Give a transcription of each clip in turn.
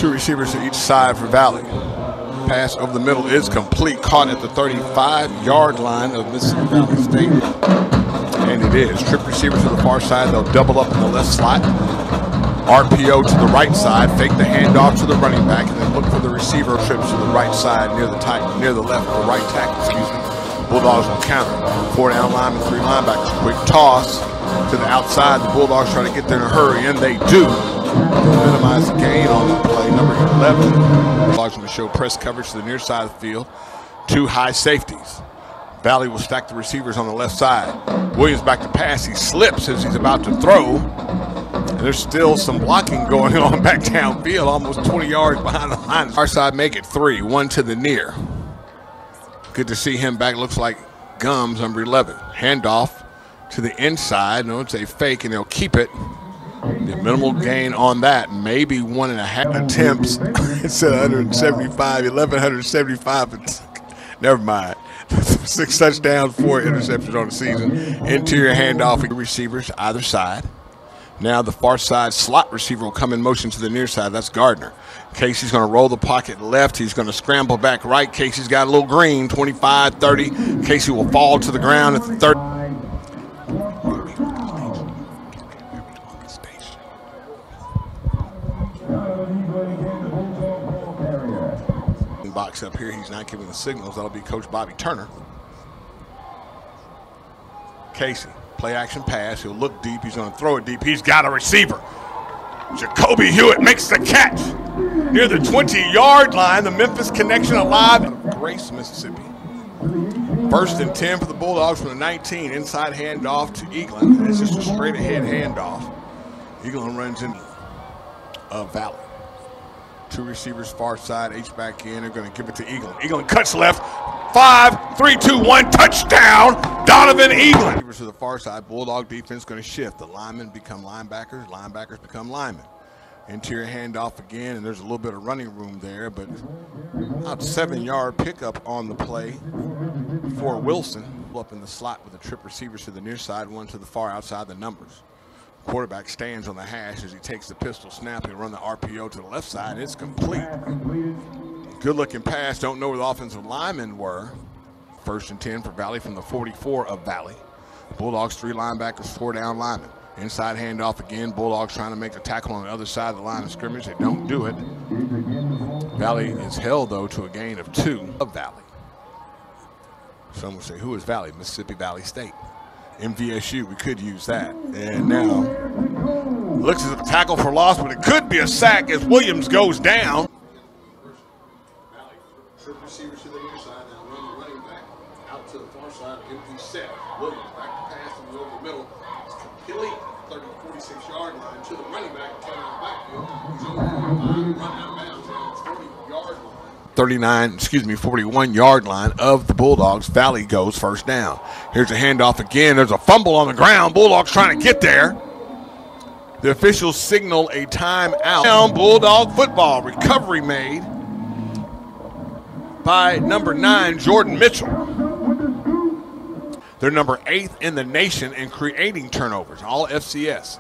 Two receivers to each side for Valley. Pass over the middle is complete, caught at the 35-yard line of Mississippi Valley State. And it is. Trip receivers to the far side. They'll double up in the left slot. RPO to the right side. Fake the handoff to the running back, and then look for the receiver trips to the right side near the left or right tackle. Bulldogs will counter. 4-down linemen, 3 linebackers. Quick toss to the outside. The Bulldogs try to get there in a hurry, and they do. They'll minimize the gain on the play. Number 11. Bulldogs going to show press coverage to the near side of the field. 2 high safeties. Valley will stack the receivers on the left side. Williams back to pass. He slips as he's about to throw. And there's still some blocking going on back downfield, almost 20 yards behind the line. Our side make it 3, 1 to the near. Good to see him back. Looks like Gums, number 11. Handoff to the inside. No, it's a fake, and they'll keep it. The minimal gain on that, maybe 1.5 attempts. It's 175, 1,175. Never mind. 6 touchdowns, 4 interceptions on the season. Interior handoff receivers either side. Now the far side slot receiver will come in motion to the near side. That's Gardner. Casey's going to roll the pocket left. He's going to scramble back right. Casey's got a little green, 25, 30. Casey will fall to the ground at the 30. Box up here. He's not giving the signals. That'll be Coach Bobby Turner. Casey, play action pass. He'll look deep. He's going to throw it deep. He's got a receiver. Jacoby Hewitt makes the catch near the 20-yard line. The Memphis connection alive. Grace, Mississippi. 1st and 10 for the Bulldogs from the 19. Inside handoff to Eaglin. It's just a straight ahead handoff. Eaglin runs in Valley. 2 receivers far side, H back in. They're going to give it to Eaglin. Eaglin cuts left. 5, 3, 2, 1, touchdown, Donovan Eaglin. Receivers to the far side, Bulldog defense going to shift. The linemen become linebackers, linebackers become linemen. Interior handoff again, and there's a little bit of running room there, but about 7-yard pickup on the play for Wilson. Up in the slot with the trip receivers to the near side, 1 to the far outside the numbers. Quarterback stands on the hash as he takes the pistol snap. He'll run the RPO to the left side. It's complete. Good looking pass. Don't know where the offensive linemen were. 1st and 10 for Valley from the 44 of Valley. Bulldogs 3 linebackers, 4 down linemen. Inside handoff again. Bulldogs trying to make a tackle on the other side of the line of scrimmage. They don't do it. Valley is held, though, to a gain of 2 of Valley. Some will say, who is Valley? Mississippi Valley State. MVSU, we could use that. And now, looks as a tackle for loss, but it could be a sack as Williams goes down. Trip receivers to the near side, now run the running back out to the far side, empty set. Williams back to pass and over the middle. It's complete 46-yard line to the running back, coming out backfield. He's over 45, run out of bounds on the 20-yard line. 41-yard line of the Bulldogs. Valley goes 1st down. Here's a handoff again. There's a fumble on the ground. Bulldogs trying to get there. The officials signal a timeout. Bulldog football. Recovery made by number 9, Jordan Mitchell. They're number 8th in the nation in creating turnovers, all FCS.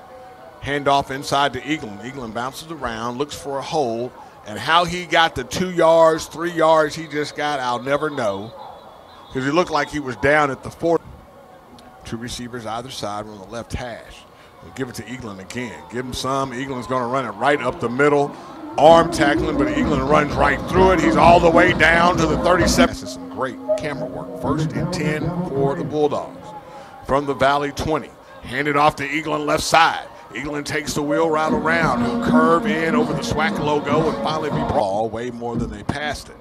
Handoff inside to Eaglin. Eaglin bounces around, looks for a hole. And how he got the 2 yards, 3 yards he just got, I'll never know. Because he looked like he was down at the 4. 2 receivers either side on the left hash. We'll give it to Eaglin again. Give him some. Eaglin's going to run it right up the middle. Arm tackling, but Eaglin runs right through it. He's all the way down to the 37. This is some great camera work. 1st and 10 for the Bulldogs. From the Valley 20. Handed off to Eaglin left side. Eaglin takes the wheel route around. He'll curve in over the SWAC logo and finally be ball way more than they passed it.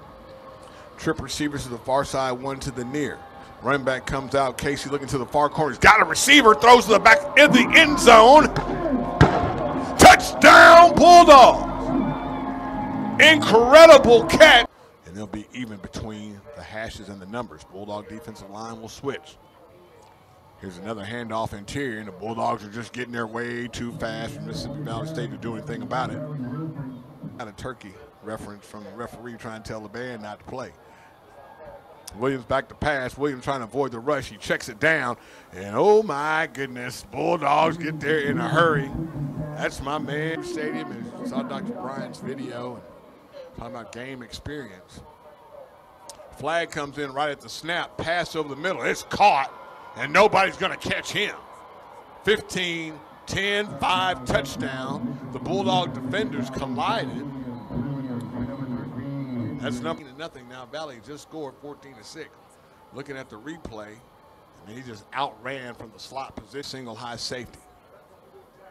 Trip receivers to the far side, 1 to the near. Running back comes out. Casey looking to the far corner. He's got a receiver, throws to the back in the end zone. Touchdown, Bulldogs. Incredible catch. And they'll be even between the hashes and the numbers. Bulldog defensive line will switch. Here's another handoff interior, and the Bulldogs are just getting there way too fast for Mississippi Valley State to do anything about it. Got a turkey reference from the referee trying to tell the band not to play. Williams back to pass. Williams trying to avoid the rush. He checks it down, and oh my goodness, Bulldogs get there in a hurry. That's my man. Stadium, and you saw Dr. Bryant's video and talking about game experience. Flag comes in right at the snap, pass over the middle. It's caught, and nobody's going to catch him. 15, 10, 5, touchdown. The Bulldog defenders collided. That's nothing to nothing. Now Valley just scored 14-6. Looking at the replay, and he just outran from the slot position, single high safety.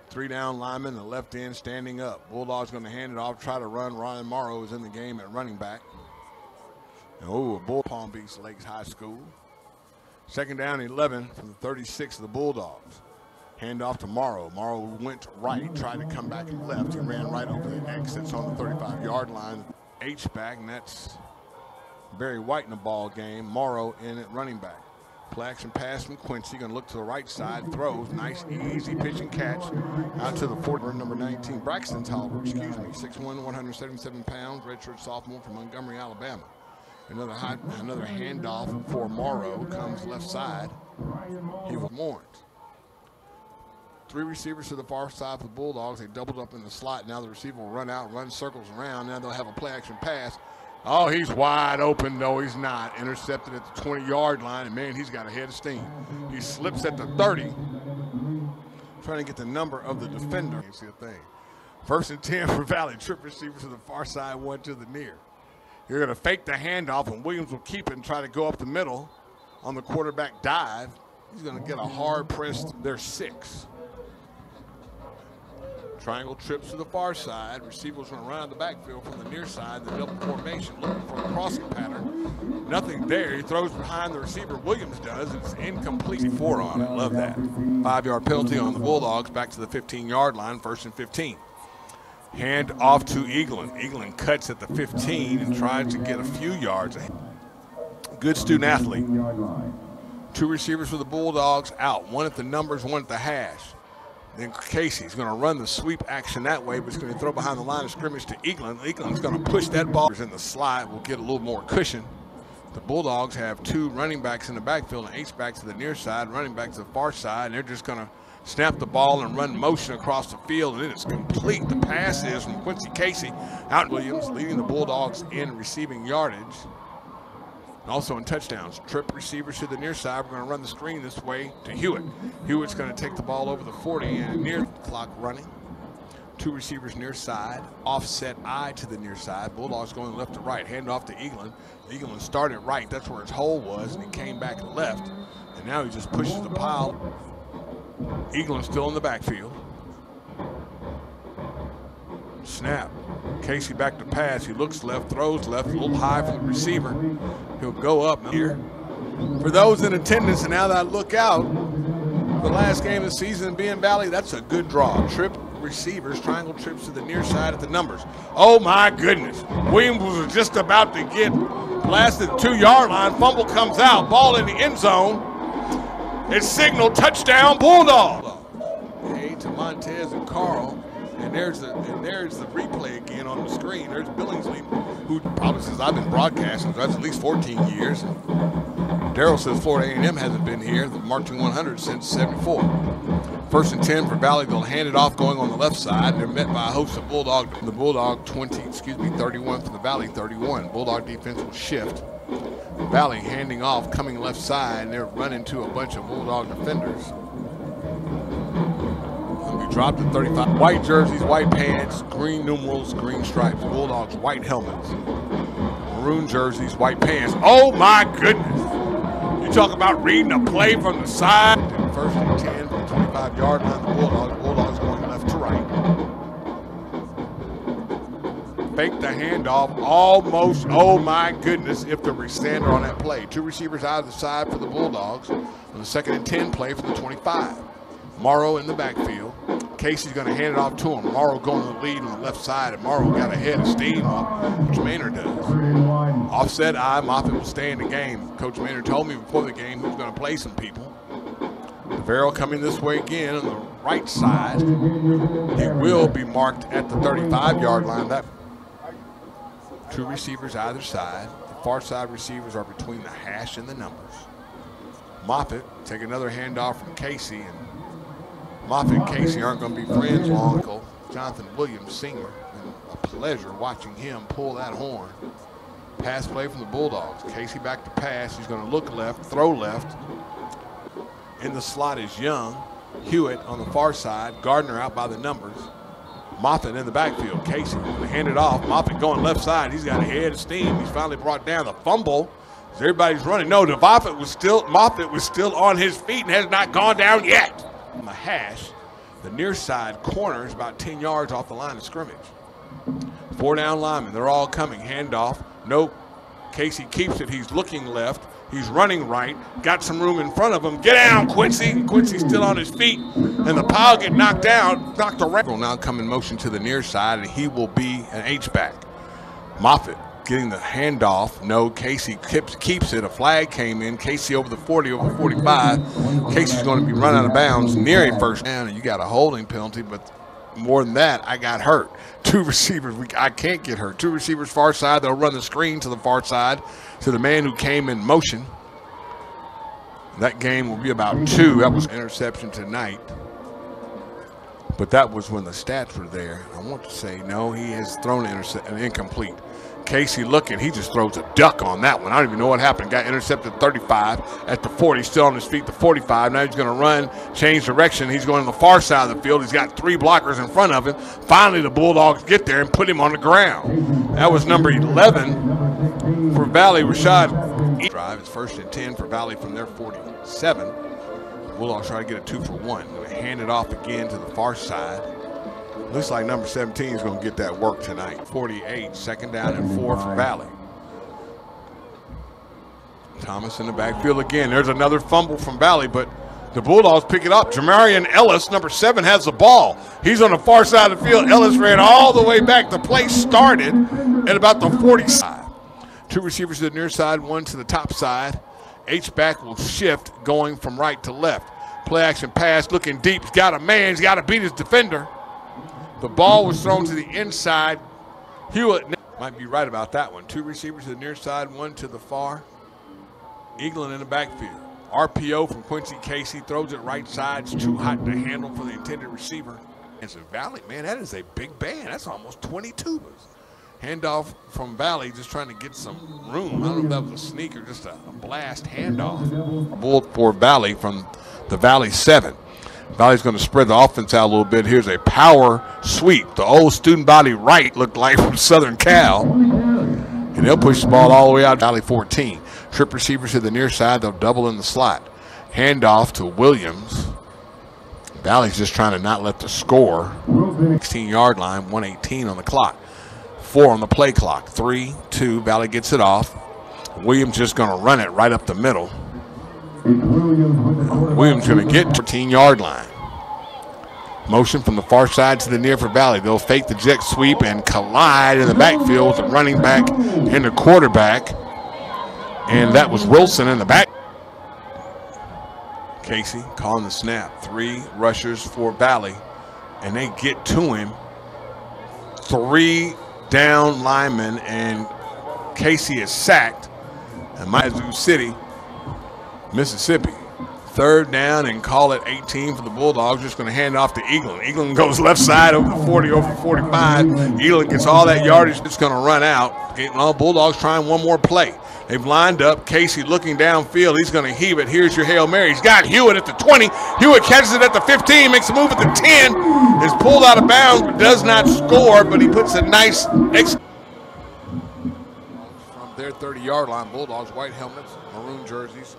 3 down linemen, the left end standing up. Bulldogs going to hand it off, try to run. Ryan Morrow is in the game at running back. Oh, Palm Beach Lakes High School. 2nd down 11 from the 36 of the Bulldogs. Hand off to Morrow. Morrow went right, tried to come back and left. He ran right over the exits on the 35-yard line. H-back, and that's Barry White in the ball game. Morrow in at running back. Play action pass from Quincy, going to look to the right side, throws, nice, easy pitch and catch out to the 40, number 19, Braxton Tolliver, 6'1", 177 pounds, redshirt sophomore from Montgomery, Alabama. Another handoff for Morrow, comes left side. He was Lawrence. 3 receivers to the far side for the Bulldogs. They doubled up in the slot. Now the receiver will run out, run circles around. Now they'll have a play action pass. Oh, he's wide open. No, he's not. Intercepted at the 20-yard line, and man, he's got a head of steam. He slips at the 30, trying to get the number of the defender. You see a thing. 1st and 10 for Valley. Trip receiver to the far side, 1 to the near. You're going to fake the handoff, and Williams will keep it and try to go up the middle on the quarterback dive. He's going to get a hard press. There's 6. Triangle trips to the far side. Receivers going to run out the backfield from the near side. The double formation looking for a crossing pattern. Nothing there. He throws behind the receiver. Williams does. It's incomplete. 4 on it. Love that. 5-yard penalty on the Bulldogs. Back to the 15-yard line. 1st and 15. Hand off to Eaglin. Eaglin cuts at the 15 and tries to get a few yards ahead. Good student athlete. 2 receivers for the Bulldogs out. 1 at the numbers, 1 at the hash. Then Casey's going to run the sweep action that way, but he's going to throw behind the line of scrimmage to Eaglin. Eaglin's going to push that ball in the slide. We'll get a little more cushion. The Bulldogs have 2 running backs in the backfield and H-backs to the near side, running back to the far side, and they're just going to snap the ball and run motion across the field, and it is complete. The pass is from Quincy Casey out. Williams leading the Bulldogs in receiving yardage. Also in touchdowns. Trip receivers to the near side. We're going to run the screen this way to Hewitt. Hewitt's going to take the ball over the 40 and near clock running. 2 receivers near side. Offset I to the near side. Bulldogs going left to right. Hand off to Eaglin. Eaglin started right. That's where his hole was, and he came back left. And now he just pushes the pile. Eaglin still in the backfield. Snap. Casey back to pass. He looks left, throws left, a little high for the receiver. He'll go up here. For those in attendance, and now that I look out, the last game of the season in BN Valley, that's a good draw. Trip receivers, triangle trips to the near side at the numbers. Oh my goodness. Williams was just about to get blasted 2-yard line. Fumble comes out. Ball in the end zone. It's signaled touchdown Bulldog. Hey to Montez and Carl. And there's the replay again on the screen. There's Billingsley, who probably since I've been broadcasting, that's at least 14 years. Darrell says Florida A&M hasn't been here, the marching 100 since '74. 1st and 10 for Valley. They'll hand it off going on the left side. They're met by a host of Bulldog. The Bulldog 31 for the Valley 31. Bulldog defense will shift. Valley handing off, coming left side, and they're running to a bunch of Bulldog defenders. Dropped at 35. White jerseys, white pants, green numerals, green stripes. Bulldogs, white helmets. Maroon jerseys, white pants. Oh my goodness. You talk about reading a play from the side. 1st and 10 from the 25-yard line. The Bulldogs going left to right. Fake the handoff almost. Oh my goodness. If the restander on that play. 2 receivers out of the side for the Bulldogs on the 2nd and 10 play for the 25. Morrow in the backfield. Casey's going to hand it off to him. Morrow going to the lead on the left side, and Morrow got a head of steam on Coach Maynard does. Offset I, Moffitt will stay in the game. Coach Maynard told me before the game he was going to play some people. DeVero coming this way again on the right side. He will be marked at the 35-yard line. That 2 receivers either side. The far side receivers are between the hash and the numbers. Moffitt take another handoff from Casey, and Moffitt and Casey aren't going to be friends long. Jonathan Williams, senior, and a pleasure watching him pull that horn. Pass play from the Bulldogs. Casey back to pass. He's going to look left, throw left. In the slot is Young. Hewitt on the far side. Gardner out by the numbers. Moffitt in the backfield. Casey going to hand it off. Moffitt going left side. He's got a head of steam. He's finally brought down. The fumble. As everybody's running. No, Moffitt was still on his feet and has not gone down yet. On the hash, the near side corner is about 10 yards off the line of scrimmage. 4 down linemen. They're all coming. Handoff. Nope. Casey keeps it. He's looking left. He's running right. Got some room in front of him. Get down, Quincy. Quincy's still on his feet. And the pile get knocked down. Knocked around. Will now come in motion to the near side, and he will be an H-back. Moffitt getting the handoff. No, Casey keeps it. A flag came in. Casey over the 40, over 45. Casey's going to be run out of bounds near a first down, and you got a holding penalty, but more than that, I got hurt. 2 receivers, I can't get hurt. 2 receivers far side. They'll run the screen to the far side to the man who came in motion. That game will be about 2. That was interception tonight. But that was when the stats were there. I want to say, no, he has thrown an incomplete. Casey looking, he just throws a duck on that one. I don't even know what happened. Got intercepted 35 at the 40, still on his feet, the 45. Now he's going to run, change direction. He's going to the far side of the field. He's got 3 blockers in front of him. Finally, the Bulldogs get there and put him on the ground. That was number 11 for Valley, Rashad. Drive. It's 1st and 10 for Valley from their 47. The Bulldogs try to get a 2-for-1. Going to hand it off again to the far side. Looks like number 17 is going to get that work tonight. 48, 2nd down and 4 for Valley. Thomas in the backfield again. There's another fumble from Valley, but the Bulldogs pick it up. Jamarian Ellis, number 7, has the ball. He's on the far side of the field. Ellis ran all the way back. The play started at about the 40 side. 2 receivers to the near side, 1 to the top side. H-back will shift going from right to left. Play action pass, looking deep. He's got a man. He's got to beat his defender. The ball was thrown to the inside. Hewitt might be right about that one. 2 receivers to the near side, 1 to the far. Eaglin in the backfield. RPO from Quincy Casey. Throws it right side. It's too hot to handle for the intended receiver. And so Valley, man, that is a big band. That's almost 20 tubas. Handoff from Valley, just trying to get some room. I don't know if that was a sneak or just a blast handoff. Bull for Valley from the Valley 7. Valley's going to spread the offense out a little bit. Here's a power sweep. The old student body right looked like from Southern Cal. And they'll push the ball all the way out. Valley 14. Trip receivers to the near side. They'll double in the slot. Handoff to Williams. Valley's just trying to not let the score. 16-yard line, 1:18 on the clock. 4 on the play clock. 3, 2. Valley gets it off. Williams just going to run it right up the middle. Williams going to get 14-yard line. Motion from the far side to the near for Valley. They'll fake the jet sweep and collide in the backfield with the running back and the quarterback. And that was Wilson in the back. Casey calling the snap. 3 rushers for Valley. And they get to him. 3 down linemen, and Casey is sacked. And Yazoo City, Mississippi. 3rd down and call it 18 for the Bulldogs. Just going to hand off to Eaglin. Eaglin goes left side over the 40, over 45. Eaglin gets all that yardage. It's going to run out. Bulldogs trying one more play. They've lined up. Casey looking downfield. He's going to heave it. Here's your Hail Mary. He's got Hewitt at the 20. Hewitt catches it at the 15, makes a move at the 10. Is pulled out of bounds, but does not score, but he puts a nice from their 30-yard line. Bulldogs, white helmets, maroon jerseys,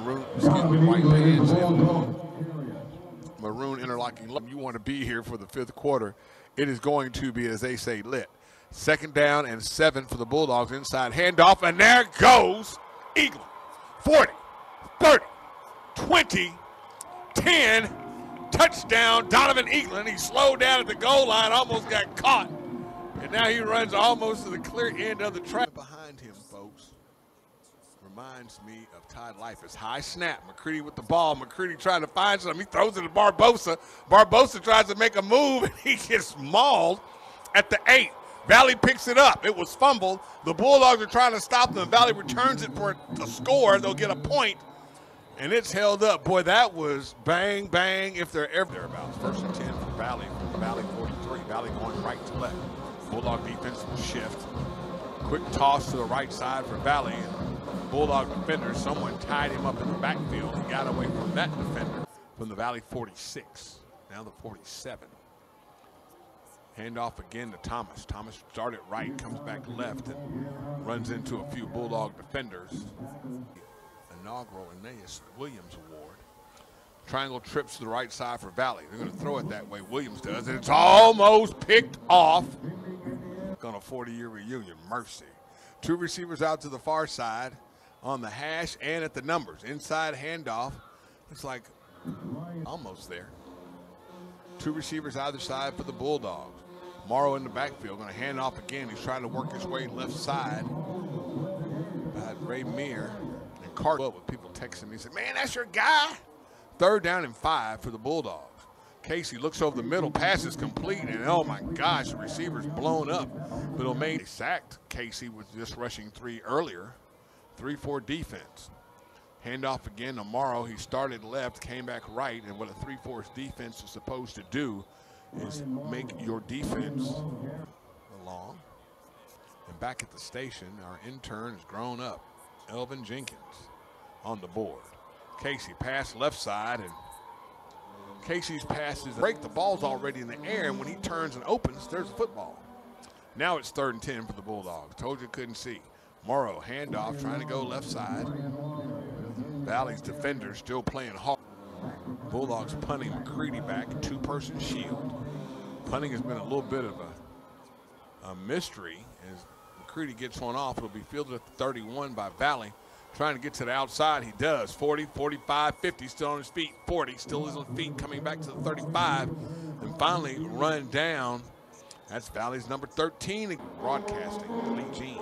white pants, and maroon interlocking. You want to be here for the 5th quarter. It is going to be, as they say, lit. 2nd down and 7 for the Bulldogs. Inside handoff, and there goes Eaglin. 40, 30, 20, 10. Touchdown, Donovan Eaglin. He slowed down at the goal line, almost got caught. And now he runs almost to the clear end of the track. Behind him, folks, reminds me of Todd Life. High snap. McCready with the ball. McCready trying to find something. He throws it to Barbosa. Barbosa tries to make a move, and he gets mauled at the 8. Valley picks it up. It was fumbled. The Bulldogs are trying to stop them. Valley returns it for a score. They'll get a point. And it's held up. Boy, that was bang, bang, if they're ever thereabouts. 1st and 10 for Valley, from Valley 43. Valley going right to left. Bulldog defense will shift. Quick toss to the right side for Valley. And Bulldog defender, someone tied him up in the backfield. He got away from that defender from the Valley 46. Now the 47. Handoff again to Thomas. Thomas started right, comes back left, and runs into a few Bulldog defenders. Inaugural Aeneas Williams Award. Triangle trips to the right side for Valley. They're going to throw it that way. Williams does, and it's almost picked off. On a 40-year reunion, mercy. 2 receivers out to the far side on the hash and at the numbers. Inside handoff. Looks like almost there. 2 receivers either side for the Bulldogs. Morrow in the backfield, going to hand off again. He's trying to work his way left side. Ray Meir and Carter with people texting me. Said, man, that's your guy. 3rd down and 5 for the Bulldogs. Casey looks over the middle, pass is complete, and oh my gosh, the receiver's blown up. But it'll make sacked. Casey was just rushing 3 earlier. 3-4 defense. Handoff again to Morrow. He started left, came back right, and what a 3-4 defense is supposed to do is make your defense along. And back at the station, our intern has grown up. Elvin Jenkins on the board. Casey pass left side, and Casey's passes break. The ball's already in the air, and when he turns and opens, there's a football. Now it's 3rd and 10 for the Bulldogs. Told you couldn't see. Morrow handoff, trying to go left side. Valley's defenders still playing hard. Bulldogs punting McCready back, 2-person shield. Punting has been a little bit of a mystery. As McCready gets one off, it'll be fielded at the 31 by Valley. Trying to get to the outside, he does. 40, 45, 50, still on his feet. 40, still is on his feet, coming back to the 35. And finally run down. That's Valley's number 13 broadcasting, Lee Jean.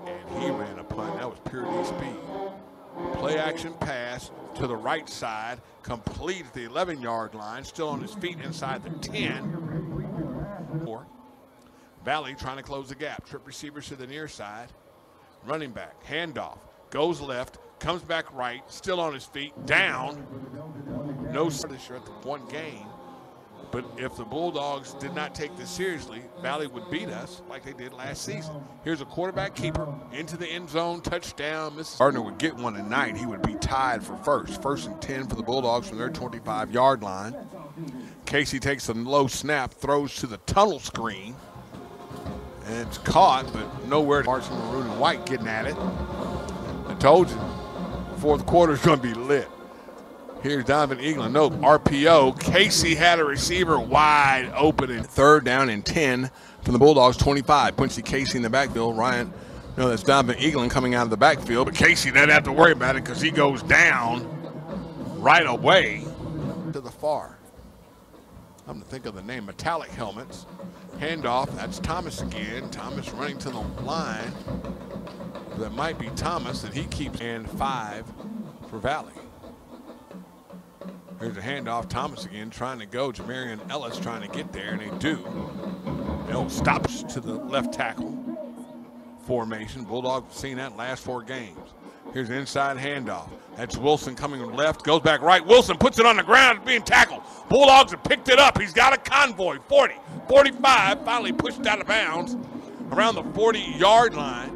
And he ran a punt. That was pure D speed. Play action pass to the right side, complete at the 11-yard line, still on his feet inside the 10. Valley trying to close the gap. Trip receivers to the near side. Running back, handoff, goes left, comes back right, still on his feet, down. No this year at the 1 game. But if the Bulldogs did not take this seriously, Valley would beat us like they did last season. Here's a quarterback keeper into the end zone, touchdown. Mrs. Gardner would get one tonight. He would be tied for first. 1st and 10 for the Bulldogs from their 25-yard line. Casey takes a low snap, throws to the tunnel screen. And it's caught, but nowhere. Martin, Maroon, and White getting at it. I told you, 4th quarter is going to be lit. Here's Donovan Eaglin. No, RPO. Casey had a receiver wide open. And 3rd down and 10 from the Bulldogs, 25. Quincy Casey in the backfield. Ryan, no, that's Donovan Eaglin coming out of the backfield. But Casey doesn't have to worry about it because he goes down right away to the far. I'm going to think of the name. Metallic helmets. Handoff, that's Thomas again. Thomas running to the line. That might be Thomas, and he keeps. And 5 for Valley. Here's a handoff. Thomas again trying to go. Jamarian Ellis trying to get there, and they do. No, stops to the left tackle formation. Bulldogs have seen that last 4 games. Here's an inside handoff. That's Wilson coming left, goes back right. Wilson puts it on the ground, being tackled. Bulldogs have picked it up. He's got a convoy. 40, 45, finally pushed out of bounds around the 40-yard line.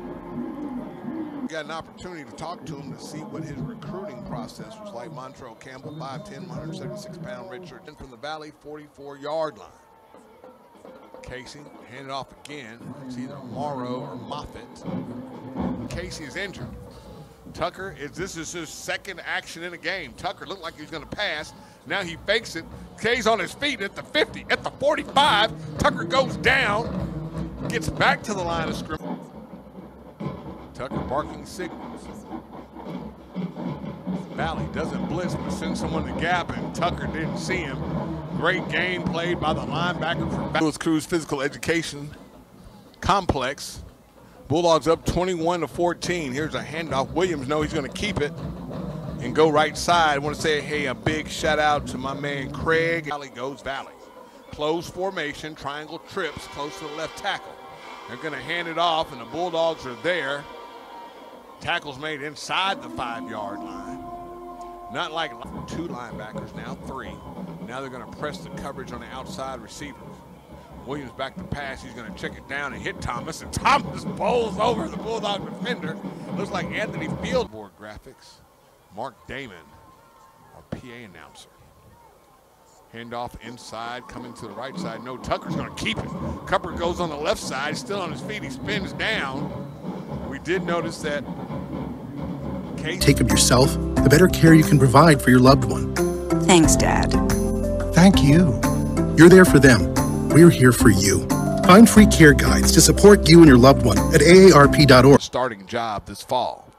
We got an opportunity to talk to him to see what his recruiting process was like. Montrell Campbell, 5'10", 176-pound redshirt from the Valley, 44-yard line. Casey handed off again. It's either Morrow or Moffitt. Casey is injured. Tucker, this is his 2nd action in a game. Tucker looked like he was going to pass. Now he fakes it. Kay's on his feet at the 50, at the 45. Tucker goes down, gets back to the line of scrimmage. Tucker barking signals. Valley doesn't blitz, but sends someone to gap, and Tucker didn't see him. Great game played by the linebacker for Valley. Louis Cruz Physical Education Complex. Bulldogs up 21-14. Here's a handoff. Williams knows he's going to keep it and go right side. I want to say, hey, a big shout out to my man Craig. Valley goes Valley. Close formation, triangle trips close to the left tackle. They're going to hand it off, and the Bulldogs are there. Tackle's made inside the 5-yard line. Not like 2 linebackers, now 3. Now they're going to press the coverage on the outside receivers. Williams back to pass. He's going to check it down and hit Thomas, and Thomas bowls over the Bulldog defender. Looks like Anthony Field. Board graphics. Mark Damon, our PA announcer. Handoff inside, coming to the right side. No, Tucker's going to keep it. Cupper goes on the left side, still on his feet. He spins down. We did notice that. Take of yourself, the better care you can provide for your loved one. Thanks, Dad. Thank you. You're there for them. We're here for you. Find free care guides to support you and your loved one at aarp.org. Starting job this fall.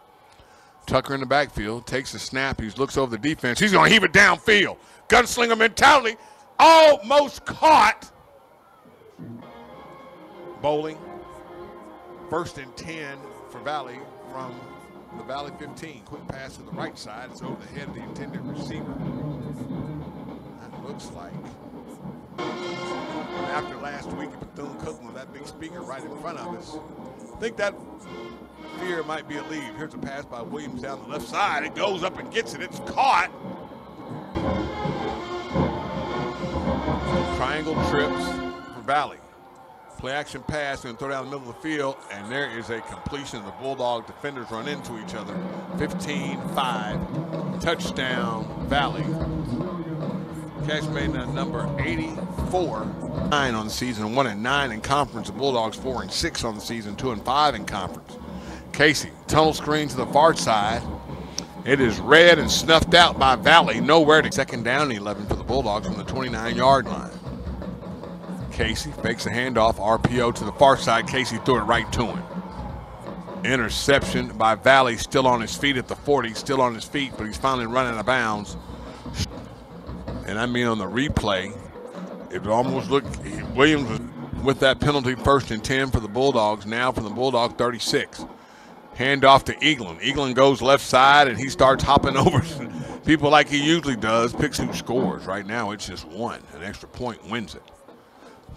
Tucker in the backfield, takes a snap. He looks over the defense. He's going to heave it downfield. Gunslinger mentality. Almost caught. Bowling. 1st and 10 for Valley from the Valley 15. Quick pass to the right side. It's over the head of the intended receiver. That looks like, after last week at Bethune-Cookman with that big speaker right in front of us, I think that fear might be alleviated. Here's a pass by Williams down the left side. It goes up and gets it. It's caught. Triangle trips for Valley. Play action pass and throw down the middle of the field, and there is a completion. The Bulldog defenders run into each other. 15-5, touchdown Valley. Catch made number 84. 9 on the season, 1-9 in conference. The Bulldogs 4-6 on the season, 2-5 in conference. Casey, tunnel screen to the far side. It is read and snuffed out by Valley. Nowhere to 2nd down and 11 for the Bulldogs on the 29-yard line. Casey fakes a handoff, RPO to the far side. Casey threw it right to him. Interception by Valley, still on his feet at the 40, still on his feet, but he's finally running out of bounds. And I mean, on the replay, it almost looked, Williams was with that penalty. 1st and 10 for the Bulldogs, now from the Bulldog 36. Handoff to Eaglin. Eaglin goes left side, and he starts hopping over people like he usually does, picks who scores. Right now, it's just 1. An extra point wins it.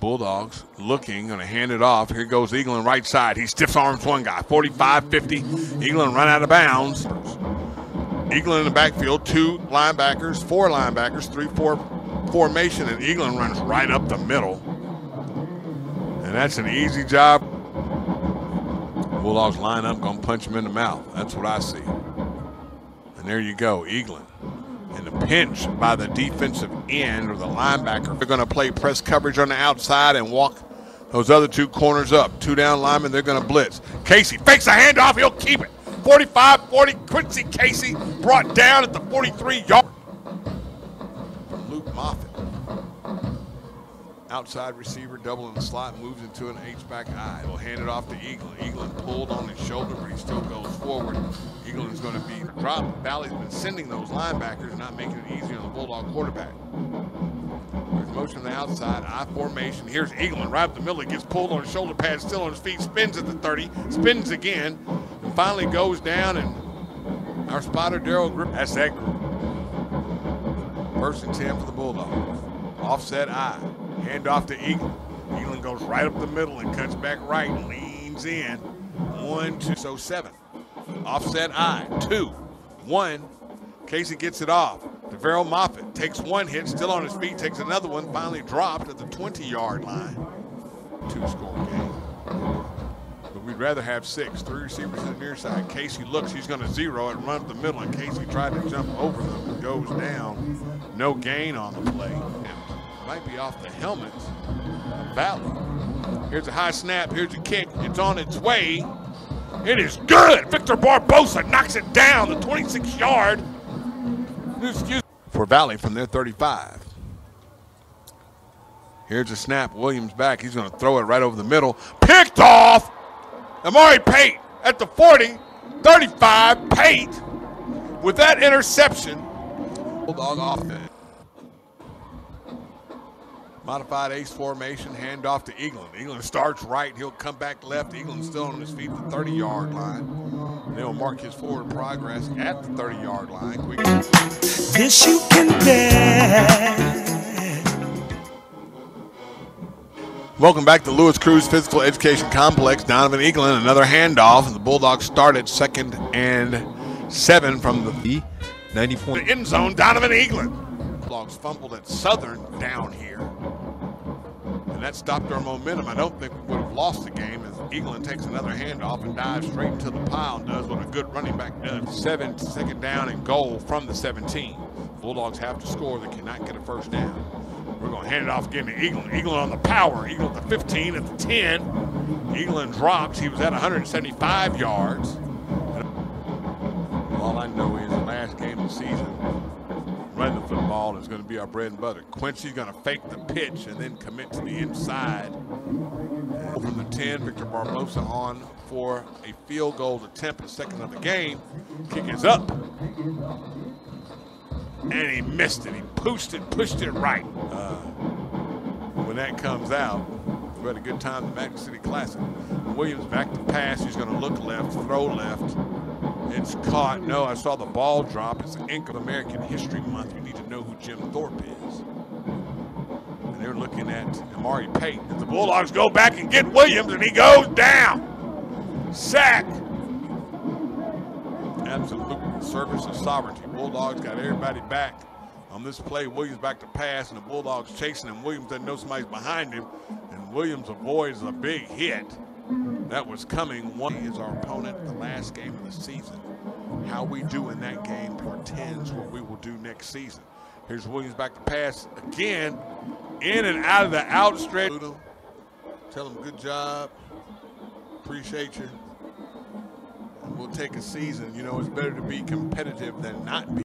Bulldogs looking, going to hand it off. Here goes Eaglin right side. He stiff arms one guy, 45-50. Eaglin run out of bounds. Eaglin in the backfield, 2 linebackers, 4 linebackers, 3-4 formation, and Eaglin runs right up the middle. And that's an easy job. Bulldogs line up, going to punch him in the mouth. That's what I see. And there you go, Eaglin. And the pinch by the defensive end or the linebacker. They're going to play press coverage on the outside and walk those other 2 corners up. 2 down linemen, they're going to blitz. Casey fakes a handoff, he'll keep it. 45-40, Quincy Casey brought down at the 43-yard. Luke Moffitt. Outside receiver, double in the slot, moves into an H-back I. He'll hand it off to Eaglin. Eaglin pulled on his shoulder, but he still goes forward. Eaglin's going to be dropped. Valley's been sending those linebackers, not making it easy on the Bulldog quarterback. There's motion on the outside, I formation. Here's Eaglin right up the middle. He gets pulled on his shoulder pad, still on his feet, spins at the 30, spins again, and finally goes down, and our spotter, Daryl Grip, that's that group. 1st and 10 for the Bulldogs. Offset I. Hand off to Eaglin. Eaglin goes right up the middle and cuts back right, leans in. 1, 2, so 7. Offset I, 2, 1. Casey gets it off. DeVarrell Moffitt takes 1 hit, still on his feet, takes another one, finally dropped at the 20-yard line. 2-score game. But we'd rather have 6. 3 receivers to the near side. Casey looks, he's going to zero and run up the middle, and Casey tried to jump over them and goes down. No gain on the play. Might be off the helmet. Valley. Here's a high snap. Here's a kick. It's on its way. It is good. Victor Barbosa knocks it down the 26-yard. For Valley from their 35. Here's a snap. Williams back. He's going to throw it right over the middle. Picked off. Amari Pate at the 40. 35. Pate with that interception. Bulldog offense. Modified ace formation, handoff to Eaglin. Eaglin starts right, he'll come back left. Eaglin's still on his feet at the 30-yard line. They'll mark his forward progress at the 30-yard line. Quick. This you can bet. Welcome back to Lewis Cruz Physical Education Complex. Donovan Eaglin, another handoff. The Bulldogs start at 2nd and 7 from the 90 points. The end zone, Donovan Eaglin. Bulldogs fumbled at Southern down here. And that stopped our momentum. I don't think we would have lost the game as Eaglin takes another handoff and dives straight into the pile and does what a good running back does. Second down and goal from the 17. Bulldogs have to score. They cannot get a first down. We're going to hand it off again to Eaglin. Eaglin on the power. Eaglin at the 15, at the 10. Eaglin drops. He was at 175 yards. All I know is the last game of the season, running the football is going to be our bread and butter. Quincy's going to fake the pitch and then commit to the inside. And from the 10, Victor Barbosa on for a field goal attempt, the second of the game. Kick is up. And he missed it. He pushed it right. When that comes out, we had a good time at the Magic City Classic. Williams back to pass. He's going to look left, throw left. It's caught. No, I saw the ball drop. It's the ink of American History Month. You need to know who Jim Thorpe is. And they're looking at Amari Payton. And the Bulldogs go back and get Williams, and he goes down. Sack. Absolute service of sovereignty. Bulldogs got everybody back on this play. Williams back to pass, and the Bulldogs chasing him. Williams doesn't know somebody's behind him, and Williams avoids a big hit that was coming. One is our opponent, the last game of the season. How we do in that game portends what we will do next season. Here's Williams back to pass again, in and out of the outstretch. Tell him good job, appreciate you. And we'll take a season. You know, it's better to be competitive than not be.